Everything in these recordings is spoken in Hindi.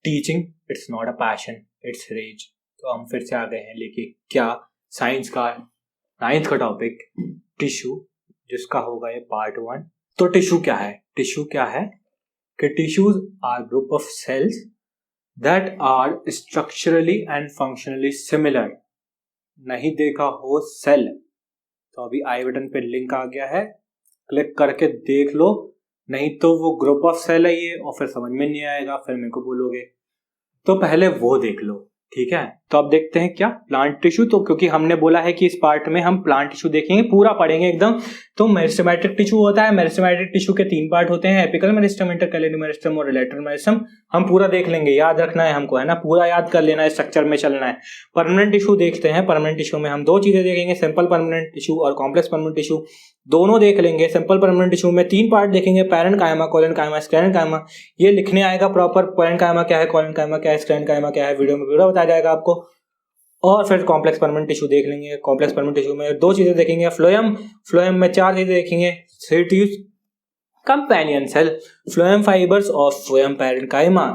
Teaching it's not a passion, it's rage. तो हम फिर से आ गए हैं लेके क्या, साइंस का 9th का टॉपिक टिश्यू, जिसका होगा ये पार्ट 1। तो टिश्यू क्या है? टिश्यू क्या है कि tissues are group of cells that are structurally and functionally similar. नहीं देखा हो सेल तो अभी आई बटन पे लिंक आ गया है, क्लिक करके देख लो, नहीं तो वो ग्रुप ऑफ सेल है ये और फिर समझ में नहीं आएगा, फिर मेरे को बोलोगे। तो पहले वो देख लो, ठीक है। तो अब देखते हैं क्या, प्लांट टिश्यू। तो क्योंकि हमने बोला है कि इस पार्ट में हम प्लांट टिश्यू देखेंगे, पूरा पढ़ेंगे एकदम। तो मेरिस्टेमेटिक टिश्यू होता है, मेरिस्टेमेटिक टिश्यू के 3 पार्ट होते हैं, एपिकल मेरिस्टम, इंटरकैलेरी मेरिस्टम और लेटरल मेरिस्टम। हम पूरा देख लेंगे, याद रखना है हमको, है ना, पूरा याद कर लेना है, स्ट्रक्चर में चलना है। परमानेंट टिश्यू देखते हैं। परमानेंट टिश्यू में हम 2 चीजें देखेंगे, सिंपल परमानेंट टिश्यू और कॉम्प्लेक्स परमानेंट टिश्यू, दोनों देख लेंगे। सिंपल परमानेंट टिश्यू में 3 पार्ट देखेंगे, पैरेन्काइमा, कोलेनकाइमा, स्क्लेरेन्काइमा। ये लिखने आएगा प्रॉपर, पैरेन्काइमा क्या है, कोलेनकाइमा क्या है, स्क्लेरेन्काइमा क्या है, वीडियो में पूरा बताया जाएगा आपको। और फिर कॉम्प्लेक्स परमानेंट टिश्यू देख लेंगे। कॉम्प्लेक्स परमानेंट टिश्यू में 2 चीजें देखेंगे, फ्लोएम, फ्लोएम में 4 चीजें देखेंगे, सेटिव्स, कंपेनियन सेल, फ्लोएम फाइबर्स और फ्लोएम पैरेन्काइमा।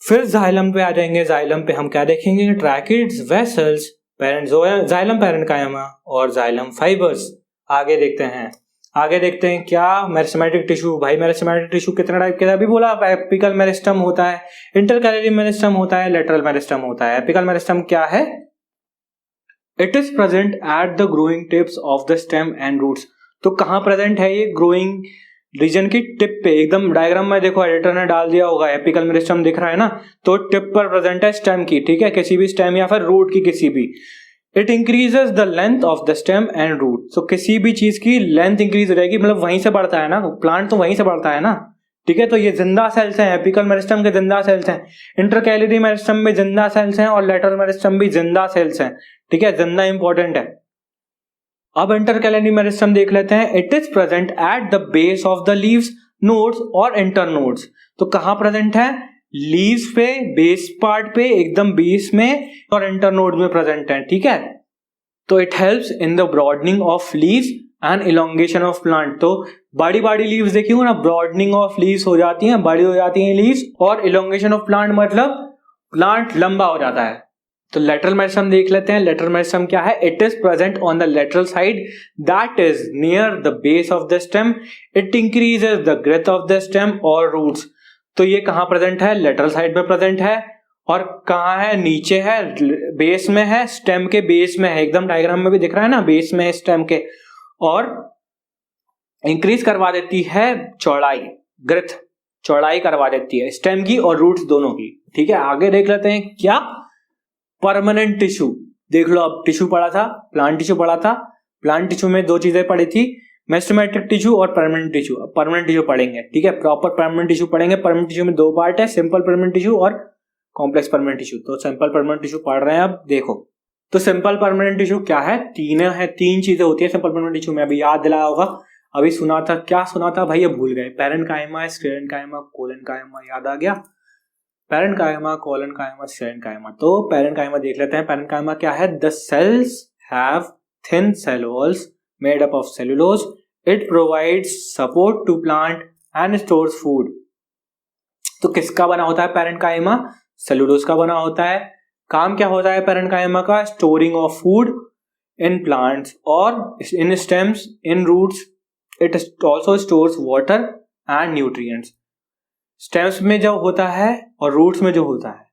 फिर जाइलम पे आ जाएंगे। जाइलम पे हम क्या देखेंगे, ट्रैकिड्स, वेसल्स, जाइलम पैरेन्काइमा और जाइलम फाइबर्स। आगे देखते हैं क्या, मेरिस्टेमेटिक टिश्यू। भाई मेरिस्टेमेटिक टिश्यू कितने टाइप के थे अभी बोला, एपिकल मेरिस्टम होता है, इंटरकैलेरी मेरिस्टम होता है, लेटरल मेरिस्टम होता है। एपिकल मेरिस्टम क्या है, it is present at the growing tips of the stem and roots. तो कहां प्रेजेंट है ये, ग्रोइंग रीजन की टिप पे, एकदम डायग्राम में देखो एडिटर ने डाल दिया होगा, एपिकल मेरिस्टम दिख रहा है ना, तो टिप पर प्रेजेंट है स्टेम की, ठीक है, किसी भी स्टेम या फिर रूट की किसी भी। It increases the length of the stem and root. तो किसी भी चीज की लेंथ इंक्रीज हो जाएगी, मतलब वहीं से बढ़ता है ना, प्लांट तो वहीं से बढ़ता है ना, ठीक है। तो ये जिंदा सेल्स हैं, एपिकल मेरिस्टम के जिंदा सेल्स हैं, इंटरकैलेरी मेरिस्टम में जिंदा सेल्स हैं और लेटरल मेरिस्टम भी जिंदा सेल्स हैं, ठीक है, जिंदा इंपॉर्टेंट है। अब इंटरकैलेरी मेरिस्टम देख लेते हैं। It is present at the base of the leaves, nodes और इंटरनोड्स। तो कहां प्रेजेंट है, लीव्स पे, बेस पार्ट पे, एकदम बेस में, और इंटरनोड में प्रेजेंट है, ठीक है। तो it helps in the broadening of leaves and elongation of plant. तो बड़ी बड़ी लीव्स देखी हो ना, ब्रॉडनिंग ऑफ लीव्स हो जाती हैं, बड़ी हो जाती हैं लीव्स, और इलोंगेशन ऑफ प्लांट मतलब प्लांट लंबा हो जाता है। तो लेटरल मेरिस्टम देख लेते हैं। लेटरल मेरिस्टम क्या है, it is present on the lateral side that is near the base of the stem. It increases the ग्रेथ of the stem और रूट्स। तो ये कहां प्रेजेंट है, लेटरल साइड में प्रेजेंट है, और कहां है, नीचे है, बेस में है, स्टेम के बेस में है, एकदम डायग्राम में भी दिख रहा है ना, बेस में है स्टेम के, और इंक्रीज करवा देती है चौड़ाई, ग्रेथ, चौड़ाई करवा देती है स्टेम की और रूट्स दोनों की, ठीक है। आगे देख लेते हैं क्या, परमानेंट टिश्यू देख लो। अब टिश्यू पढ़ा था, प्लांट टिश्यू पढ़ा था। प्लांट टिश्यू में 2 चीजें पढ़ी थी, मेरिस्टेमेटिक टिश्यू और परमानेंट टिश्यू। अब परमानेंट टिश्यू पढ़ेंगे, ठीक है, प्रॉपर परमानेंट टिश्यू पढ़ेंगे। परमानेंट टिश्यू में 2 पार्ट है, सिंपल परमानेंट टिश्यू और कॉम्प्लेक्स परमानेंट टिश्यू। तो सिंपल परमानेंट टिश्यू पढ़ रहे हैं, अब देखो तो सिंपल परमानेंट टिश्यू क्या है, 3 चीजें होती है सिंपल परमानेंट टिश्यू में। अभी याद दिलाया होगा, अभी सुना था, क्या सुना था भाई, ये भूल गए। पैरेन्काइमा, स्क्लेरेन्काइमा, कोलेनकाइमा, याद आ गया, पैरेन्काइमा, कोलेनकाइमा, स्क्लेरेन्काइमा। तो पैरेन्काइमा देख लेते हैं। पैरेन्काइमा क्या है, the cells have thin cell walls made up of cellulose. It provides support to plant and stores food. तो किसका बना होता है पैरेन्काइमा, सेलुलोज का बना होता है। काम क्या होता है पैरेन्काइमा का, storing of food in plants और in stems, in roots. It also stores water and nutrients. Stems में जो होता है और रूट्स में जो होता है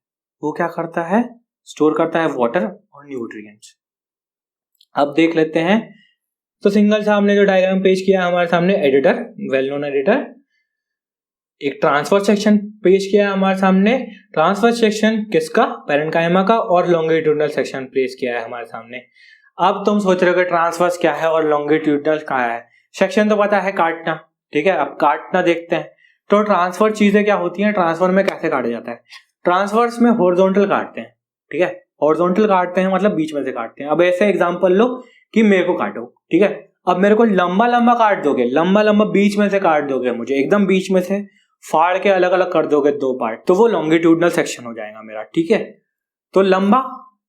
वो क्या करता है, स्टोर करता है वाटर और न्यूट्रिएंट्स। अब देख लेते हैं। तो सिंगल साहब ने जो डायग्राम पेश किया हमारे सामने, एडिटर, वेल नोन एडिटर, एक ट्रांसफर सेक्शन पेश किया हमारे सामने। ट्रांसफर सेक्शन किसका, पैरेन्काइमा का, और लॉन्गिट्यूडनल सेक्शन पेश किया है हमारे सामने। अब तुम सोच रहे हो कि ट्रांसवर्स क्या है और लॉन्गिट्यूडनल क्या है। सेक्शन तो पता है, काटना, ठीक है। अब काटना देखते हैं। तो ट्रांसफर चीजें क्या होती हैं, ट्रांसफर में कैसे काटा जाता है। ट्रांसफर्स में हॉरिजॉन्टल काटते हैं, ठीक है, हॉरिजॉन्टल काटते हैं मतलब बीच में से काटते हैं। अब ऐसे एग्जांपल लो कि मेरे को काटो, ठीक है। अब मेरे को लंबा लंबा काट दोगे, लंबा लंबा बीच में से काट दोगे, मुझे एकदम बीच में से फाड़ के अलग अलग कर दोगे 2 पार्ट, तो वो लॉन्गिट्यूडनल सेक्शन हो जाएगा मेरा, ठीक है। तो लंबा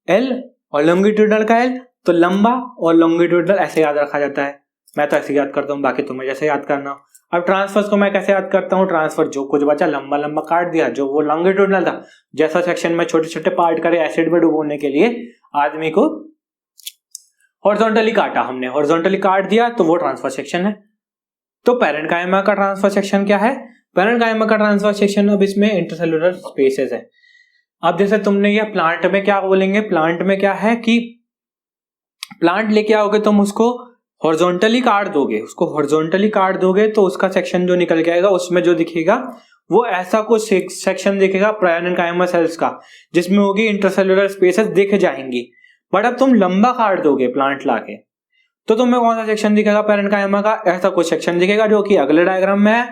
L और लॉन्गिट्यूडनल का L, तो लंबा और लॉन्गिट्यूडनल ऐसे याद रखा जाता है। मैं तो ऐसे याद करता हूँ, बाकी तुम्हें जैसे याद करना। अब ट्रांसफर्स को मैं कैसे याद करता हूँ, ट्रांसफर जो कुछ बचा लंबा लंबा काट दिया, जो वो लॉन्गिट्यूडनल था, जैसा सेक्शन में छोटे छोटे पार्ट करे एसिड में डुबोने के लिए आदमी को हॉरिजॉन्टली काटा हमने, हॉरिजॉन्टली काट दिया तो वो ट्रांसफर सेक्शन है। तो पैरेन्काइमा का ट्रांसफर सेक्शन क्या है, पैरेन्काइमा का ट्रांसफर सेक्शन अब इसमें इंटरसेलुलर स्पेसेस है। अब जैसे तुमने ये प्लांट में क्या बोलेंगे, प्लांट में क्या है कि प्लांट लेके आओगे तुम उसको हॉरिजॉन्टली काट दोगे, उसको हॉरिजॉन्टली काट दोगे तो उसका सेक्शन जो निकल के आएगा उसमें जो दिखेगा वो ऐसा कुछ सेक्शन दिखेगा पैरेन्काइमा सेल्स का जिसमें होगी इंटरसेलुलर स्पेसेस दिख जाएंगी। बट अब तुम लंबा काट दोगे प्लांट लाके तो तुम्हें कौन सा सेक्शन दिखेगा पैरेन्काइमा का, ऐसा कुछ सेक्शन दिखेगा जो कि अगले डायग्राम में है।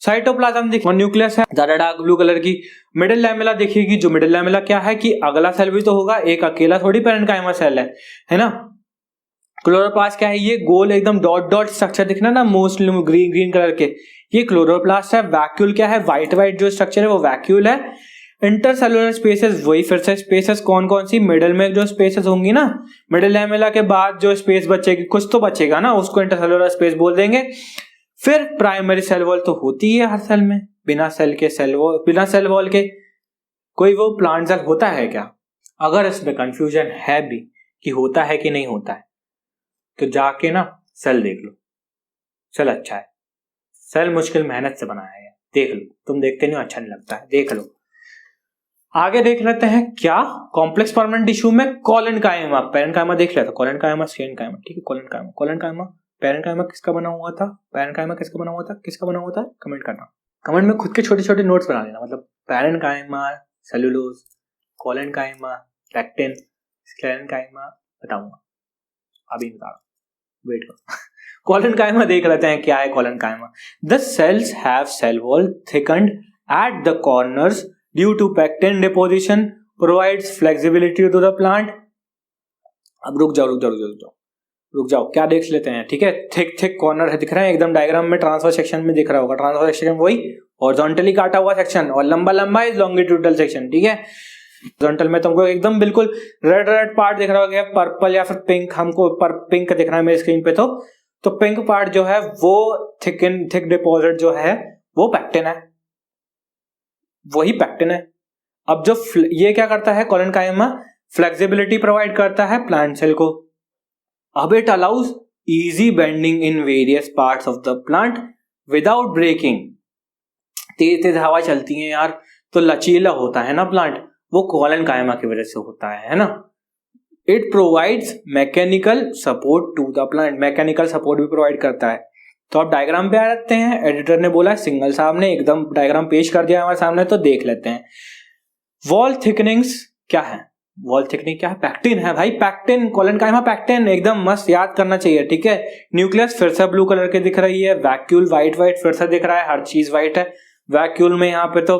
साइटोप्लाज्म दिखेगा, न्यूक्लियस है ज्यादा डार्क ब्लू कलर की, मिडिल लैमेला दिखेगी, जो मिडिल लैमेला क्या है कि अगला सेल भी तो होगा, एक अकेला थोड़ी पैरेन्काइमा सेल है ना। क्लोरोप्लास्ट क्या है, ये गोल एकदम डॉट डॉट स्ट्रक्चर दिखना ना मोस्ट ग्रीन ग्रीन कलर के, ये क्लोरोप्लास्ट है। वैक्यूल क्या है, व्हाइट व्हाइट जो स्ट्रक्चर है वो वैक्यूल है। इंटरसेलुलर स्पेसेस वही फिर से स्पेसेस कौन कौन सी, मिडिल में जो स्पेसेस होंगी ना, मिडिल लैमेला के बाद जो स्पेस बचेगी कुछ तो बचेगा ना, उसको इंटरसेलुलर स्पेस बोल देंगे। फिर प्राइमरी सेल वॉल तो होती है हर सेल में, बिना सेल के सेल वॉल, बिना सेल वॉल के कोई वो प्लांट सेल होता है क्या। अगर इसमें कंफ्यूजन है भी कि होता है कि नहीं होता है तो जाके ना सेल देख लो, सेल अच्छा है, सेल मुश्किल मेहनत से बनाया है, देख लो, तुम देखते नहीं अच्छा नहीं लगता है, देख लो। आगे देख लेते हैं क्या, कॉम्प्लेक्स परमानेंट टिश्यू में कोलेनकाइमा, पैरेन्काइमा देख लिया था, कोलेनकाइमा स्टेनकाइमा, ठीक है, कोलेनकाइमा, कोलेनकाइमा, पैरेन्काइमा किसका बना हुआ था, पैरेन्काइमा किसका बना हुआ था, किसका बना हुआ था, कमेंट करना, कमेंट में खुद के छोटे छोटे नोट्स बना लेना, मतलब parenchyma, cellulose, collenchyma, pectin, sclerenchyma बताऊंगा, अभी बता रहा, वेट करो। कोलेनकाइमा देख लेते हैं क्या है collenchyma. The cells have cell wall thickened at the corners due to pectin deposition provides flexibility to the plant. अब रुक जाओ क्या देख लेते हैं, ठीक है, थिक थिक कॉर्नर है दिख रहा है एकदम डायग्राम में, ट्रांसफर सेक्शन में दिख रहा होगा, ट्रांसफर सेक्शन वही हॉरिजॉन्टली काटा हुआ सेक्शन और लंबा लंबा इज लॉन्गिट्यूडनल सेक्शन, ठीक है। हॉरिजॉन्टल में तुमको एकदम बिल्कुल रेड रेड पार्ट दिख रहा होगा, पर्पल या फिर पिंक, हमको पिंक दिख रहा है मेरी स्क्रीन पे, तो पिंक पार्ट जो है वो थिक डिपॉजिट जो है वो पैक्टिन है, वही पैक्टिन है। अब जो ये क्या करता है कोलेनकाइमा, फ्लेक्सिबिलिटी प्रोवाइड करता है प्लांट सेल को। अब it allows easy bending in various parts of the plant without breaking, तेज तेज हवा चलती है यार तो लचीला होता है ना प्लांट, वो कोलेनकाइमा की वजह से होता है ना। It provides mechanical support to the plant, mechanical support भी प्रोवाइड करता है। तो अब डायग्राम पे आ जाते हैं, एडिटर ने बोला, सिंगल साहब ने एकदम डायग्राम पेश कर दिया हमारे सामने, तो देख लेते हैं। वॉल थिकनिंग्स क्या है, वॉल थिकनिंग क्या है, पैक्टिन है भाई, पैक्टिन, कोलेनकाइमा पैक्टिन, एकदम मस्त याद करना चाहिए, ठीक है। न्यूक्लियस फिर से ब्लू कलर के दिख रही है, वैक्यूल व्हाइट व्हाइट फिर से दिख रहा है, हर चीज व्हाइट है वैक्यूल में। यहाँ पे तो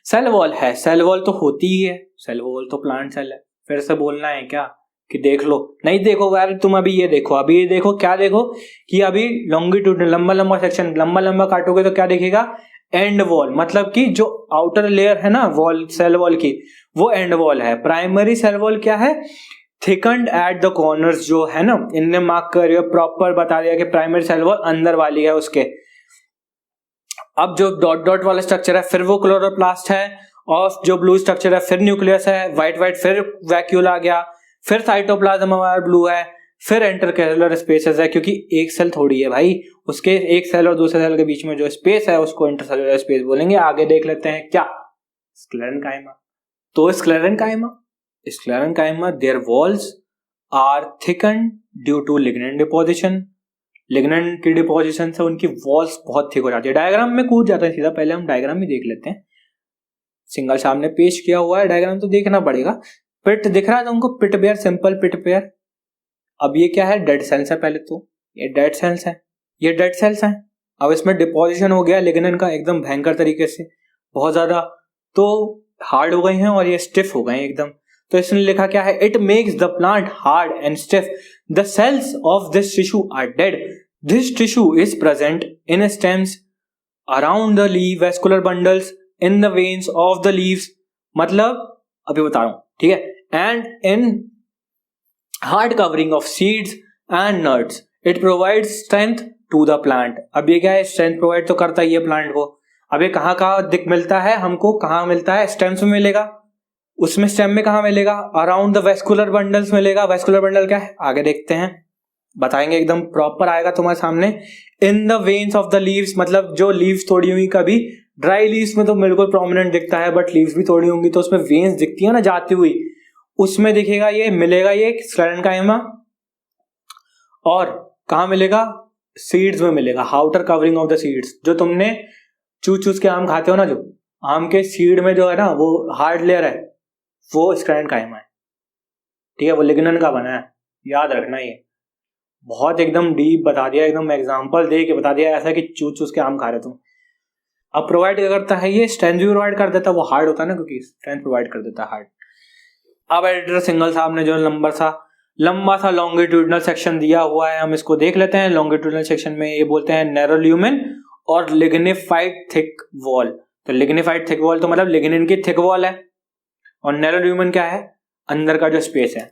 सेल वॉल है, सेल वॉल तो होती ही है, सेल वॉल तो प्लांट सेल है, फिर से बोलना है क्या कि देख लो, नहीं देखो यार तुम, अभी ये देखो, अभी ये देखो, क्या देखो कि अभी लॉन्गिट्यूड लंबा लंबा सेक्शन लंबा लंबा काटोगे तो क्या दिखेगा, एंड वॉल, मतलब कि जो आउटर लेयर है ना वॉल, सेल वॉल की, वो एंड वॉल है। प्राइमरी सेल वॉल क्या है, थिकन्ड एट द कॉर्नर्स, जो है ना इनने मार्क कर प्रॉपर बता दिया कि प्राइमरी सेल वॉल अंदर वाली है उसके। अब जो डॉट डॉट वाला स्ट्रक्चर है फिर वो क्लोरोप्लास्ट है, और जो ब्लू स्ट्रक्चर है फिर न्यूक्लियस है, व्हाइट व्हाइट फिर वैक्यूल आ गया, फिर साइटोप्लाज्म हमारा ब्लू है, फिर इंटरसेलुलर स्पेसेस है, क्योंकि एक सेल थोड़ी है भाई, उसके एक सेल और दूसरे सेल के बीच में जो स्पेस है उसको इंटरसेलुलर स्पेस बोलेंगे। आगे देख लेते हैं क्या, स्क्लेरेन्काइमा। तो sclerenchyma their walls are thickened due to lignin deposition, lignin की डिपोजिशन से उनकी वॉल्स बहुत थिक हो जाती है। डायग्राम में कूद जाता है सीधा, पहले हम डायग्राम ही देख लेते हैं, सिंगल सामने पेश किया हुआ है, डायग्राम तो देखना पड़ेगा। पिट दिख रहा है तुमको, पिट पेयर, सिंपल पिट पेयर। अब ये क्या है, डेड सेल्स है, पहले तो ये डेड सेल्स है, ये डेड सेल्स हैं। अब इसमें डिपोजिशन हो गया लिग्नेंट का एकदम भयंकर तरीके से, बहुत ज्यादा, तो हार्ड हो गए हैं और ये स्टिफ हो गए हैं एकदम। तो इसने लिखा क्या है, it makes the plant hard and stiff, the cells of this tissue are dead, this tissue is present in stems, around the leave, vascular bundles, in the veins of the leaves, मतलब अभी बता रहा हूं, ठीक है, and in hard covering of seeds and nuts. It provides strength to the plant. अब ये क्या है, स्ट्रेंथ प्रोवाइड तो करता ही है प्लांट को। अब ये कहाँ कहाँ दिख मिलता है हमको, कहाँ मिलता है, स्टेम्स में मिलेगा, उसमें स्टेम में कहाँ मिलेगा, अराउंड द वेस्कुलर बंडल्स मिलेगा। वेस्कुलर बंडल क्या है आगे देखते हैं, बताएंगे, एकदम प्रॉपर आएगा तुम्हारे सामने। इन the veins of the leaves, मतलब जो लीव्स तोड़ी हुई, कभी ड्राई लीव्स में तो बिल्कुल प्रोमिनेंट दिखता है, बट लीव्स भी तोड़ी होंगी तो उसमें वेन्स दिखती है ना जाती हुई, उसमें दिखेगा ये, मिलेगा ये स्क्लेरेन्काइमा। और कहाँ मिलेगा, सीड्स में मिलेगा, outer covering of the seeds. जो तुमने चूस चूस के आम खाते हो ना, जो आम के सीड में जो है ना वो हार्ड लेयर है, वो स्क्लेरेन्काइमा है, ठीक है, वो लिग्नन का बना है, याद रखना। ये बहुत एकदम डीप बता दिया, एकदम एग्जांपल दे के बता दिया, ऐसा कि चूस चूस के आम खा रहे तुम। अब प्रोवाइड क्या करता है ये, स्ट्रेंथ भी प्रोवाइड कर देता है, वो हार्ड होता है ना, क्योंकि स्ट्रेंथ प्रोवाइड कर देता है हार्ड। अब एडिटर सिंगल साहब ने जो लंबा सा लॉन्गिट्यूडनल सेक्शन दिया हुआ है, हम इसको देख लेते हैं। लॉन्गिट्यूडनल सेक्शन में ये बोलते हैं नैरो ल्यूमेन और लिग्निफाइड थिक वॉल। तो लिग्निफाइड थिक वॉल तो मतलब लिग्निन की थिक वॉल है, और नैरो ल्यूमेन क्या है, अंदर का जो स्पेस है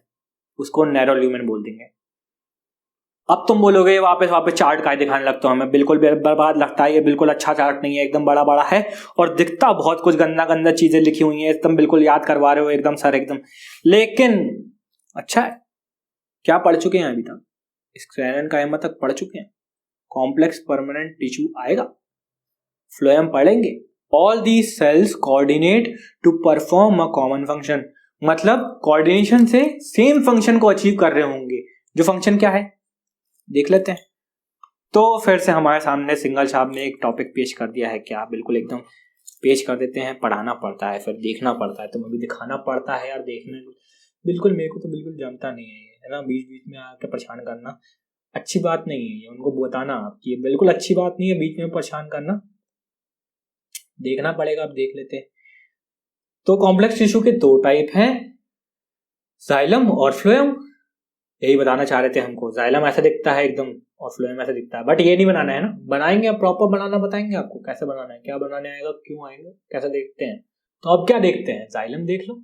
उसको नैरो ल्यूमेन बोल देंगे। अब तुम बोलोगे वापस चार्ट का दिखाने लगता हूं हमें, बिल्कुल बर्बाद लगता है ये, बिल्कुल अच्छा चार्ट नहीं है, एकदम बड़ा बड़ा है और दिखता बहुत कुछ गंदा गंदा चीजें लिखी हुई हैं, एकदम बिल्कुल याद करवा रहे हो एकदम सर एकदम, लेकिन अच्छा है। क्या पढ़ चुके हैं अभी तक, स्क्लेरेन्काइमा तक पढ़ चुके हैं, कॉम्प्लेक्स परमानेंट टिश्यू आएगा, फ्लोएम पढ़ेंगे। All these cells coordinate to perform a common function, मतलब कोऑर्डिनेशन से सेम फंक्शन को अचीव कर रहे होंगे। जो फंक्शन क्या है देख लेते हैं। तो फिर से हमारे सामने सिंगल साहब ने एक टॉपिक पेश कर दिया है, क्या बिल्कुल एकदम पेश कर देते हैं। पढ़ाना पड़ता है, फिर देखना पड़ता है, तो मैं भी दिखाना पड़ता है यार, देखने बिल्कुल मेरे को तो बिल्कुल जमता नहीं है ना, बीच बीच में आके परेशान करना अच्छी बात नहीं है, ये उनको बताना आपकी ये बिल्कुल अच्छी बात नहीं है, बीच में परेशान करना, देखना पड़ेगा। अब देख लेते हैं। तो कॉम्प्लेक्स टिश्यू के दो टाइप हैं, जाइलम और फ्लोएम, यही बताना चाह रहे थे हमको। जाइलम ऐसा दिखता है एकदम और फ्लोएम ऐसा दिखता है, बट ये नहीं बनाना है ना, बनाएंगे अब प्रॉपर बनाना बताएंगे आपको कैसे बनाना है, क्या बनाने आएगा, क्यों आएगा, कैसे देखते हैं। तो अब क्या देखते हैं, जाइलम देख लो,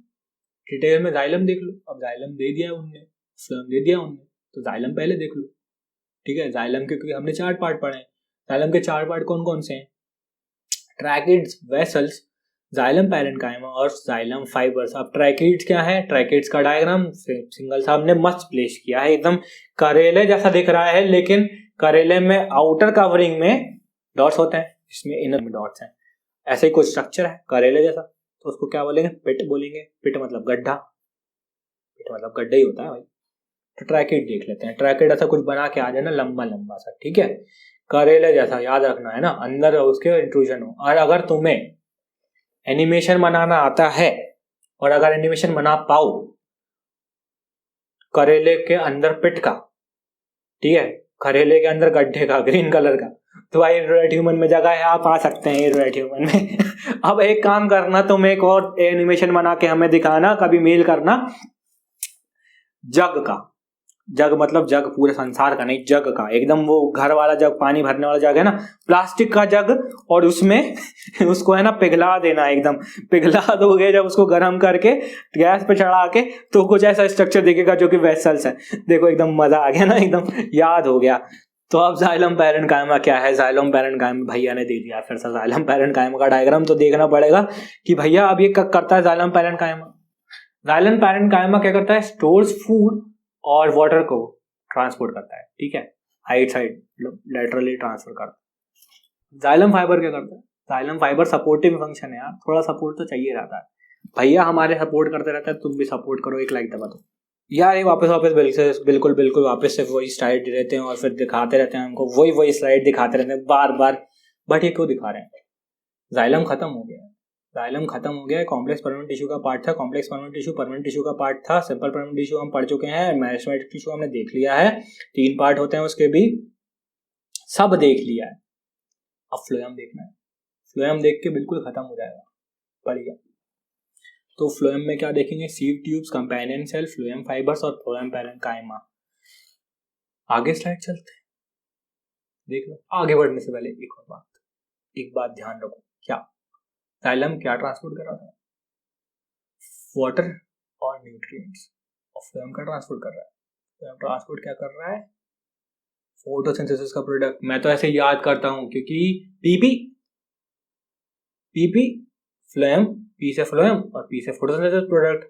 डिटेल में जाइलम देख लो। अब जाइलम दे दिया उनने, फ्लोएम दे दिया उनने, तो जाइलम पहले देख लो, ठीक है। जाइलम के क्योंकि हमने 4 पार्ट पढ़े हैं, जाइलम के 4 पार्ट कौन कौन से हैं, ट्रैकिड्स, वेसल्स, जाइलम पैरेन्काइमा और जाइलम फाइबर्स। अब ट्रैकिड्स क्या है, ट्रैकिड्स का डायग्राम सिंगल साहब ने मस्त प्लेस किया है, एकदम करेले जैसा दिख रहा है, लेकिन करेले में आउटर कवरिंग में डॉट्स होते हैं, इसमें इनर में डॉट्स हैं, ऐसे ही कुछ स्ट्रक्चर है करेले जैसा, तो उसको क्या बोलेंगे, पिट बोलेंगे। पिट मतलब गड्ढा, पिट मतलब गड्ढा ही होता है भाई। तो ट्रैकिड देख लेते हैं, ट्रैकिड ऐसा कुछ बना के आ जाए ना, लंबा लंबा सा, ठीक है, करेले जैसा, याद रखना है ना, अंदर उसके इंट्रूजन हो। और अगर तुम्हें एनिमेशन बनाना आता है, और अगर एनिमेशन बना पाओ करेले के अंदर पिट का, ठीक है, करेले के अंदर गड्ढे का ग्रीन कलर का, तो भाई रेड ह्यूमन में जगह है, आप आ सकते हैं रेड ह्यूमन में। अब एक काम करना, तुम एक और एनिमेशन बना के हमें दिखाना, कभी मेल करना, जग का, जग मतलब जग पूरे संसार का नहीं, जग का, एकदम वो घर वाला जग, पानी भरने वाला जग है ना, प्लास्टिक का जग, और उसमें उसको है ना पिघला देना, एकदम पिघला दोगे जब उसको गर्म करके गैस पे चढ़ा के, तो कुछ ऐसा स्ट्रक्चर दिखेगा जो कि वेसल्स है। देखो एकदम मजा आ गया ना, एकदम याद हो गया। तो अब जाइलम पैरेन्काइमा क्या है, जाइलम पैरेन्काइमा भैया ने दे दिया फिर से, जाइलम पैरेन्काइमा का डायग्राम तो देखना पड़ेगा कि भैया अब ये करता है जाइलम पैरेन्काइमा। जाइलम पैरेन्काइमा क्या करता है, स्टोर्स फूड और वाटर को ट्रांसपोर्ट करता है, ठीक है, हाइट साइड लेटरली ट्रांसफर करता है। जाइलम फाइबर क्या करता है, जाइलम फाइबर सपोर्टिव फंक्शन है यार, थोड़ा सपोर्ट तो चाहिए रहता है, भैया हमारे सपोर्ट करते रहता है, तुम भी सपोर्ट करो, एक लाइक दबा दो यार। ये वापस बिल्कुल वापस से वही स्लाइड रहते हैं, और फिर दिखाते रहते हैं हमको, वही स्लाइड दिखाते रहते हैं बार बार, बट ये क्यों दिखा रहे हैं, जाइलम खत्म हो गया है, जाइलम खत्म हो गया है, कॉम्प्लेक्स परमानेंट टिश्यू का पार्ट था, कॉम्प्लेक्स परमानेंट टिश्यू का पार्ट था, सिंपल परमानेंट टिश्यू हम पढ़ चुके हैं, मेरिस्टेमेटिक टिश्यू हमने देख लिया है, 3 पार्ट होते हैं उसके भी, सब देख लिया है। अब फ्लोएम देखना है, फ्लोएम देख के बिल्कुल खत्म हो जाएगा, बढ़िया। तो फ्लोएम में क्या देखेंगे, sieve tubes, companion cell, phloem fibres और फ्लोएम पैरेन्काइमा। आगे स्लाइड चलते हैं, देख लो। आगे बढ़ने से पहले एक बात ध्यान रखो, क्या जाइलम क्या ट्रांसपोर्ट कर रहा था, वाटर और न्यूट्रिएंट्स, और फ्लोएम का ट्रांसपोर्ट कर रहा है, फ्लोएम ट्रांसपोर्ट क्या कर रहा है, फोटोसिंथेसिस का प्रोडक्ट मैं तो ऐसे याद करता हूँ क्योंकि पीपी फ्लोएम, पी से फ्लोएम और पी से फोटोसिंथेसिस प्रोडक्ट।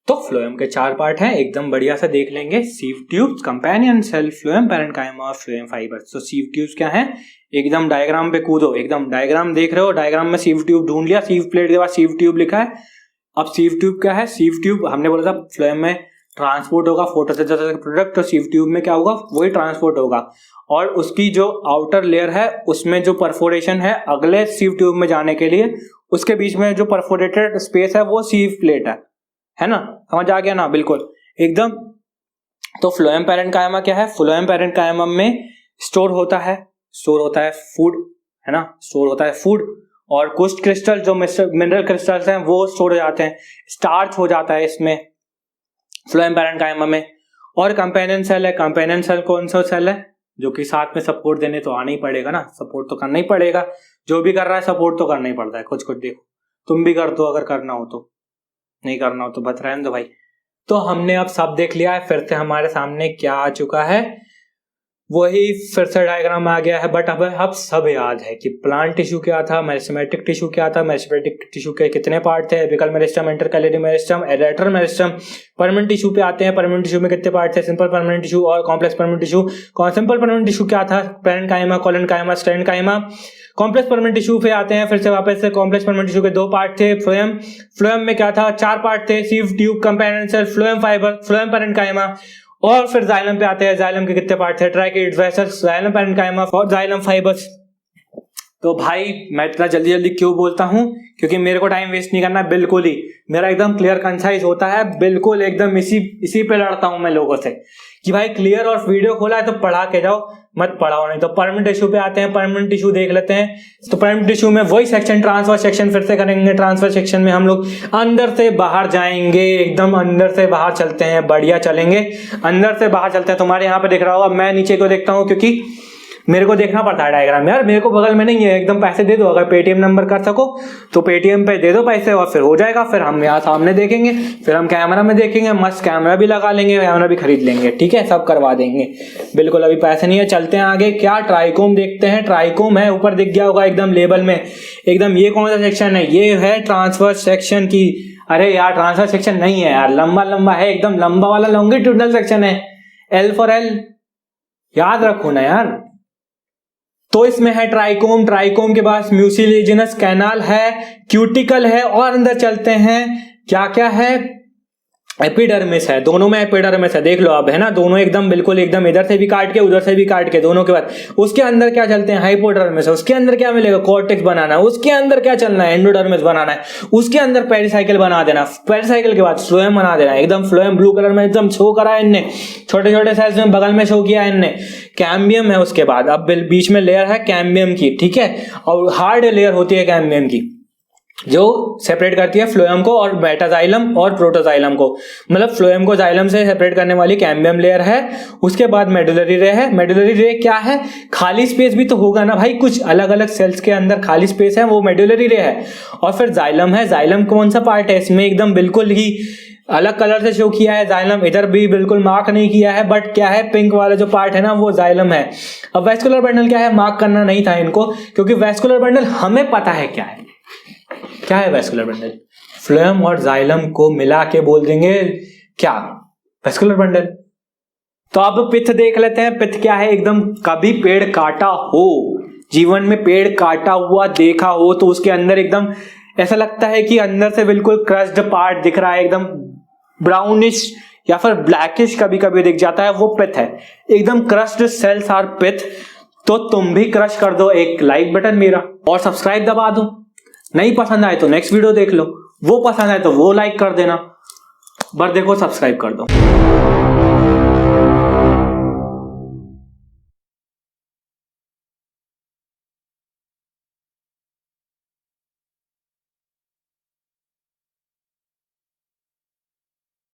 तो फ्लोएम के 4 पार्ट हैं, एकदम बढ़िया से देख लेंगे। Sieve tubes, companion cell, phloem parenchyma और फ्लोएम फाइबर्स। तो सीव ट्यूब्स क्या है, एकदम डायग्राम पे कूदो, एकदम डायग्राम देख रहे हो, डायग्राम में सीव ट्यूब ढूंढ लिया, सीव प्लेट के बाद सीव ट्यूब लिखा है। अब सीव ट्यूब क्या है, सीव ट्यूब हमने बोला था फ्लोएम में ट्रांसपोर्ट होगा फोटोसिंथेसिस का प्रोडक्ट, तो सीव ट्यूब में क्या होगा, वही ट्रांसपोर्ट होगा। और उसकी जो आउटर लेयर है उसमें जो परफोरेशन है अगले सीव ट्यूब में जाने के लिए, उसके बीच में जो परफोरेटेड स्पेस है वो सीव प्लेट है ना, समझ आ गया ना, बिल्कुल एकदम। तो फ्लोएम पैरेन्काइमा क्या है, फ्लोएम पैरेन्काइमा में स्टोर होता है फूड, है ना, स्टोर होता है फूड। और कुछ क्रिस्टल जो मिनरल क्रिस्टल्स हैं वो स्टोर हो जाते हैं, स्टार्च हो जाता है इसमें फ्लोएम पैरेन्काइमा में। और कंपेनियन सेल है, कंपेनियन सेल कौन सा सेल है, जो कि साथ में सपोर्ट देने तो आना ही पड़ेगा ना, सपोर्ट तो करना ही पड़ेगा, जो भी कर रहा है सपोर्ट तो करना ही पड़ता है। कुछ देखो, तुम भी कर दो अगर करना हो तो, नहीं करना हो तो बस रहने दो भाई। तो हमने अब सब देख लिया है, फिर से हमारे सामने क्या आ चुका है, वही फिर से डायग्राम आ गया है। बट अब सब याद है कि प्लांट टिश्यू क्या था, मेरिस्टेमेटिक टिश्यू क्या था, मेरिस्टेमेटिक टिश्यू के कितने पार्ट थे, apical meristem, intercalary meristem, lateral meristem. Permanent tissue पे आते हैं, परमानेंट टिश्यू में कितने पार्ट थे, सिंपल परमानेंट टिश्यू और complex permanent tissue. Simple permanent tissue क्या था, parenchyma, collenchyma, sclerenchyma. Complex permanent tissue पे आते हैं, फिर से वापस से कॉम्प्लेक्स परमानेंट टिश्यू के 2 पार्ट थे, फ्लोएम में क्या था, 4 पार्ट थे, sieve tube, companion cell, phloem fibre, phloem parenchyma. और फिर जाइलम पे आते हैं, जाइलम के कितने पार्ट थे, ट्रैकिड्स, वेसल्स, जाइलम पैरेन्काइमा और जाइलम फाइबर्स। तो भाई मैं इतना जल्दी जल्दी क्यों बोलता हूँ, क्योंकि मेरे को टाइम वेस्ट नहीं करना, बिल्कुल ही मेरा एकदम क्लियर कंसाइज होता है, बिल्कुल एकदम इसी पे लड़ता हूँ मैं लोगों से कि भाई क्लियर, और वीडियो खोला है तो पढ़ा के जाओ, मत पढ़ाओ नहीं। तो परमानेंट टिश्यू पे आते हैं, परमानेंट टिश्यू देख लेते हैं। तो परमानेंट टिश्यू में वही सेक्शन, ट्रांसफर सेक्शन फिर से करेंगे। ट्रांसफर सेक्शन में हम लोग अंदर से बाहर जाएंगे, एकदम अंदर से बाहर चलते हैं, बढ़िया चलेंगे, अंदर से बाहर चलते हैं। तुम्हारे यहाँ पे दिख रहा होगा, मैं नीचे को देखता हूँ क्योंकि मेरे को देखना पड़ता है डायग्राम यार, मेरे को बगल में नहीं है, एकदम पैसे दे दो, अगर पेटीएम नंबर कर सको तो पेटीएम पे दे दो पैसे और फिर हो जाएगा। फिर हम यहाँ सामने देखेंगे, फिर हम कैमरा में देखेंगे, मस्त कैमरा भी लगा लेंगे, कैमरा भी खरीद लेंगे, ठीक है, सब करवा देंगे, बिल्कुल अभी पैसे नहीं है। चलते हैं आगे, क्या ट्राइकोम देखते हैं। ट्राइकोम है, ऊपर दिख गया होगा एकदम लेबल में, एकदम ये कौन सा सेक्शन है, ये है ट्रांसफर सेक्शन की। अरे यार ट्रांसफर सेक्शन नहीं है यार, लंबा लंबा है, एकदम लंबा वाला लॉन्गिट्यूडनल सेक्शन है, L फॉर L, याद रखो ना यार। तो इसमें है ट्राइकोम, ट्राइकोम के पास म्यूसिलेजिनस कैनाल है, क्यूटिकल है, और अंदर चलते हैं, क्या क्या है, एपिडर्मिस है, दोनों में एपिडर्मिस है, देख लो अब, है ना, दोनों एकदम बिल्कुल एकदम, इधर से भी काट के उधर से भी काट के, दोनों के बाद उसके अंदर क्या चलते हैं, हाइपोडर्मिस है, उसके अंदर क्या मिलेगा, कॉर्टेक्स बनाना है, उसके अंदर क्या चलना है, एंडोडर्मिस बनाना है, उसके अंदर पेरिसाइकिल बना देना, पेरिसाइकिल के बाद फ्लोएम बना देना, एकदम फ्लोएम ब्लू कलर में एकदम शो करा है इनने, छोटे छोटे सेल्स में बगल में शो किया है इनने। कैम्बियम है उसके बाद, अब बीच में लेयर है कैम्बियम की, ठीक है, और हार्ड लेयर होती है कैम्बियम की जो सेपरेट करती है फ्लोएम को और मेटाजाइलम और प्रोटोजाइलम को, मतलब फ्लोएम को जाइलम से सेपरेट करने वाली कैम्बियम लेयर है। उसके बाद मेडुलरी रे है, मेडुलरी रे क्या है, खाली स्पेस भी तो होगा ना भाई, कुछ अलग अलग सेल्स के अंदर खाली स्पेस है, वो मेडुलरी रे है। और फिर जाइलम है, जाइलम कौन सा पार्ट है, इसमें एकदम बिल्कुल ही अलग कलर से शो किया है जाइलम, इधर भी बिल्कुल मार्क नहीं किया है, बट क्या है, पिंक वाला जो पार्ट है ना वो जाइलम है। अब वेस्कुलर बंडल क्या है, मार्क करना नहीं था इनको, क्योंकि वेस्कुलर बंडल हमें पता है क्या है, क्या है वेस्कुलर बंडल, फ्लोएम और जाइलम को मिला के बोल देंगे क्या, वेस्कुलर बंडल। तो अब पिथ देख लेते हैं, पिथ क्या है, एकदम कभी पेड़ काटा हो, जीवन में पेड़ काटा हुआ देखा हो तो उसके अंदर एकदम ऐसा लगता है कि अंदर से बिल्कुल क्रश्ड पार्ट दिख रहा है, एकदम ब्राउनिश या फिर ब्लैकिश कभी कभी दिख जाता है, वो पिथ है, एकदम क्रश्ड सेल्स आर पिथ। तो तुम भी क्रश कर दो एक लाइक बटन मेरा और सब्सक्राइब दबा दो, नहीं पसंद आए तो नेक्स्ट वीडियो देख लो, वो पसंद आए तो वो लाइक कर देना, बस देखो सब्सक्राइब कर दो।